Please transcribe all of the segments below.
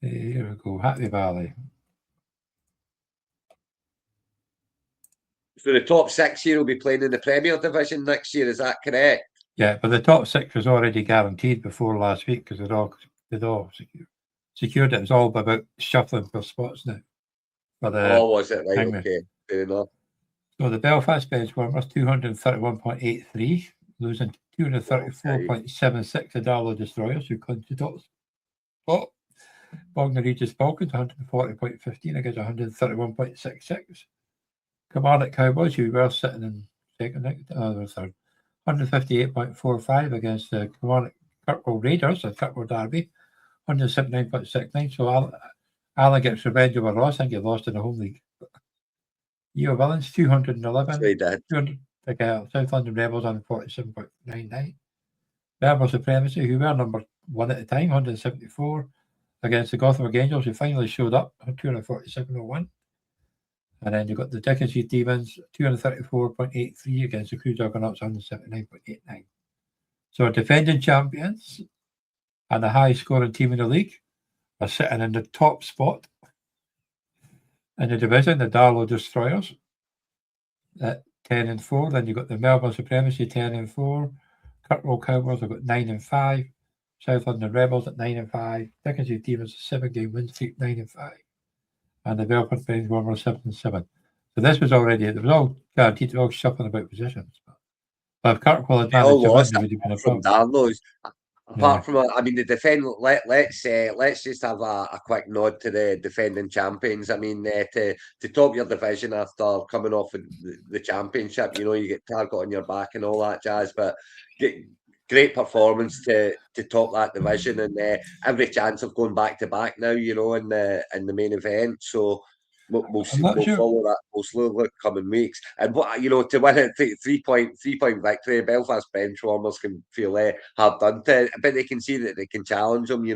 Here we go, Happy Valley. So the top 6 here will be playing in the Premier Division next year, is that correct? Yeah, but the top 6 was already guaranteed before last week because they'd all secured it. It was all about shuffling for spots now. Was it? Right, okay. Fair enough. So the Belfast Benchwarmers 231.83, losing 234.76 to Darlow Destroyers, who clinched the top spot. Bognor Regis Falcons 140.15 against 131.66. Kilmarnock Cowboys, who were sitting in second, or third, 158.45 against the Kilmarnock Kirkwall Raiders, a Kirkwall Derby, 179.69. So Alan gets revenge over Ross. I think he lost in the home league. Eo Villains 211. So he did. South London Rebels 147.99. Berber Supremacy, who were number 1 at the time, 174 against the Gothenburg Angels, who finally showed up, 247.01. And then you've got the Dickensy Demons, 234.83 against the Crew Juggernauts, 179.89. So our defending champions and the highest scoring team in the league are sitting in the top spot in the division, the Darlow Destroyers at 10-4. Then you've got the Melbourne Supremacy 10-4. Kirkwall Cowboys have got 9-5. South London Rebels at 9-5. Dickensy Demons 7-game win streak, 9-5. And the Belfast Benchwarmers 7-7. So this was already, it was all guaranteed, to all shuffling about positions. But if Kirkwall had managed to win, they would have been a from Darlow's. Apart from, the defend. Let's just have a quick nod to the defending champions. To top your division after coming off the championship, you get target on your back and all that jazz. But great performance to top that division, and every chance of going back to back now. In the main event. So. We'll follow that closely in the coming weeks. And what to win a 3-point victory, Belfast Benchwarmers can feel hard done to, but they can see that they can challenge them,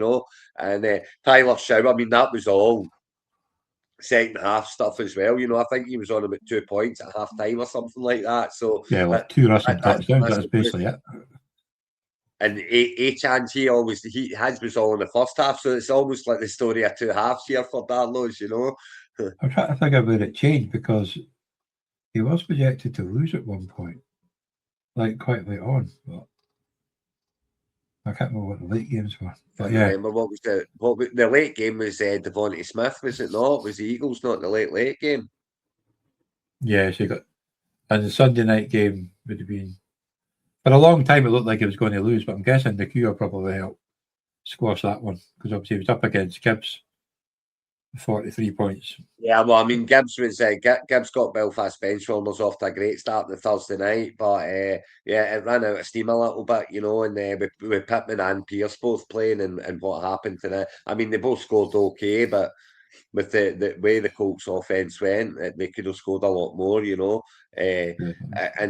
And Tyler Shaw, that was all second half stuff as well. I think he was on about 2 points at half time or something like that. So yeah, 2 rushing touchdowns. That's basically it. And a chance his was all in the first half, so it's almost like the story of 2 halves here for Darlow's, I'm trying to think about it changed because he was projected to lose at one point, like quite late on. But I can't remember what the late games were. But yeah, remember what was the late game was Devontae Smith, was it not? It was the Eagles, not the late game. Yeah, so you got, and the Sunday night game would have been, for a long time it looked like he was going to lose, but I'm guessing the Cure probably helped squash that one because obviously he was up against Gibbs. 43 points. Yeah, well, Gibbs got Belfast Benchwarmers off to a great start on the Thursday night, but it ran out of steam a little bit, and with Pittman and Pearce both playing and what happened to that. They both scored okay, but with the way the Colts offense went, they could have scored a lot more, and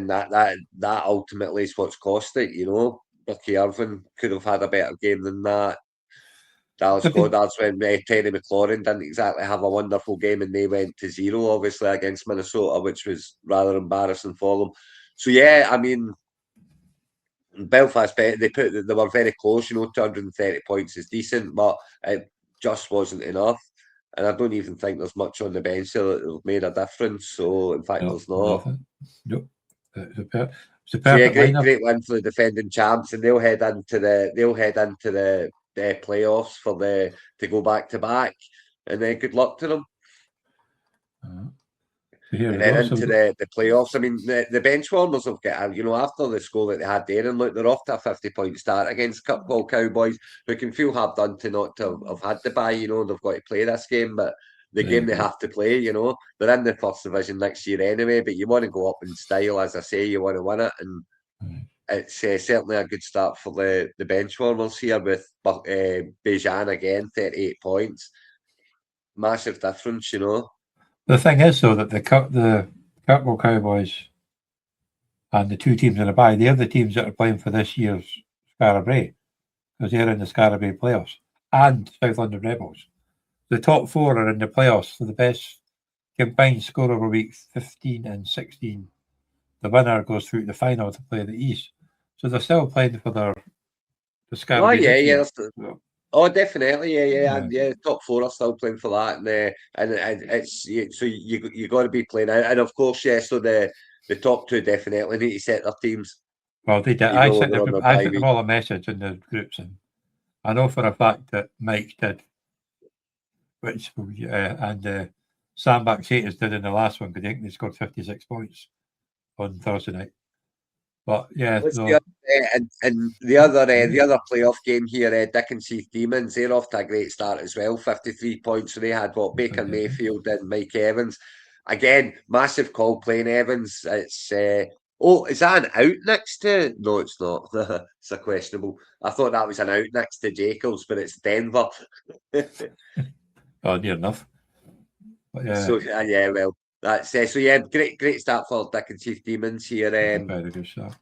that ultimately is what's cost it, Bucky Irvin could have had a better game than that. Dallas Goddard's when Terry McLaurin didn't exactly have a wonderful game, and they went to 0 obviously against Minnesota, which was rather embarrassing for them. So Belfast, they were very close. 230 points is decent, but it just wasn't enough. And I don't even think there's much on the bench there that made a difference. So in fact, there's not. Nope. It's a perfect great win for the defending champs, and they'll head into the playoffs to go back to back, and then good luck to them. And then into the playoffs. The Benchwarmers have got after the score that they had there, and look, they're off to a 50-point start against Kirkwall Cowboys, who can feel hard done to not to have had the bye. They've got to play this game, but the game they have to play. They're in the first division next year anyway, but you want to go up in style, as I say, you want to win it, and it's certainly a good start for the Benchwarmers here with Bejan again, 38 points. Massive difference, The thing is, though, that the Kirkwall Cowboys and the 2 teams in the bye, they're the teams that are playing for this year's Scarra Brae, because they're in the Scarra Brae playoffs, and South London Rebels. The top 4 are in the playoffs for the best combined score over weeks 15 and 16. The winner goes through to the final to play the East. So they're still playing for the Scarra Brae. Oh, definitely, yeah, and top four are still playing for that, and it's so you got to be playing, and of course, so the top two definitely need to set their teams, Well, they did. even though they're on their I bye sent them week. all a message in the groups, and I know for a fact that Mike did, which and Sam Baxatas did in the last one because I think they scored 56 points on Thursday night. But yeah, no. And the other playoff game here, Dick and Seath Demons, they're off to a great start as well. 53 points. So they had Baker Mayfield and Mike Evans. Again, massive call playing Evans. It's is that an out next to? No, it's not. It's a questionable. I thought that was an out next to Jacobs, but it's Denver. Oh, near enough. But yeah. So well, that's so great start for Dick and Seath Demons here. Very good start.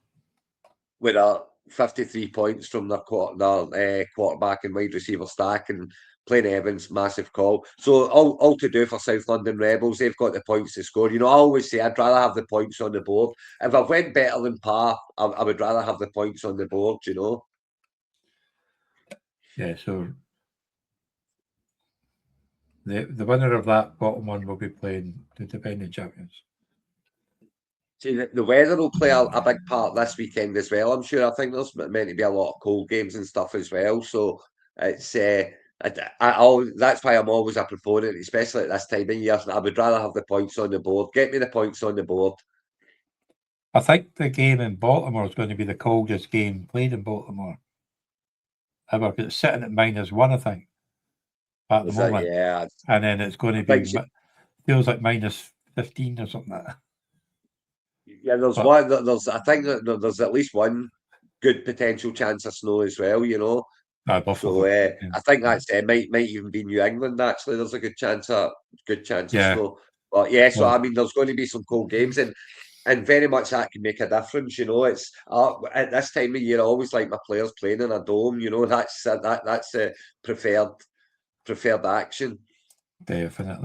With 53 points from their quarterback and wide receiver stack, and playing Evans, massive call. So all to do for South London Rebels. They've got the points to score. I always say I'd rather have the points on the board. If I went better than par, I would rather have the points on the board. Yeah. So the winner of that bottom one will be playing the defending champions. See, the weather will play a big part this weekend as well. I'm sure. I think there's meant to be a lot of cold games and stuff as well. So it's that's why I'm always a proponent, especially at this time of year. I would rather have the points on the board. Get me the points on the board. I think the game in Baltimore is going to be the coldest game played in Baltimore ever, because it's sitting at -1, I think, at the moment. And then it's going to be feels like -15 or something like that. Yeah, there's I think that there's at least one good potential chance of snow as well. So I think that's might even be New England. Actually, there's a good chance of snow. But so I mean, there's going to be some cold games, and very much that can make a difference. It's at this time of year, I always like my players playing in a dome. That's a preferred action. Definitely.